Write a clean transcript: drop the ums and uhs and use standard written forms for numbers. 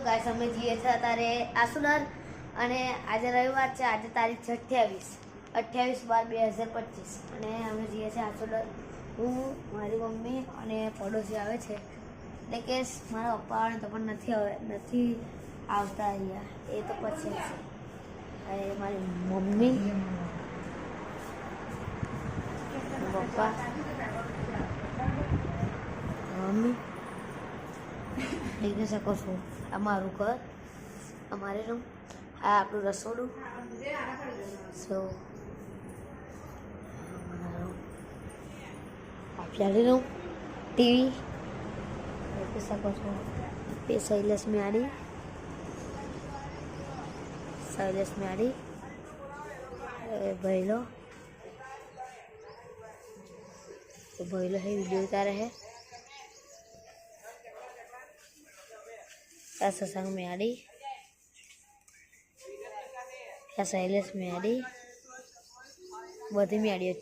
Guys અમે જઈએ છીએ અત્યારે આસુનર અને આજે રવિવાર છે. આજે તારીખ છે 28/12/2025 અને અમે જઈએ છીએ આસુનર. હું મારી મમ્મી અને પડોશી આવે છે એટલે કે મારા પપ્પા આવે તો પણ નથી આવતા અહીંયા. એ તો પછી આવશે. મારી મમ્મી પપ્પા મમ્મી દેખી શકો છો. અમારું ઘર, અમારે રૂમ, આ આપણું રસોડું. સો પ્યાલી રૂમ, ટીવી દેખી શકો છો. એ શૈલેષ મ્યાડી ભૈલો है वीडियो उतारे है. सत्संग में आड़ी शैलेष में आड़ी बधी में आड़ी है.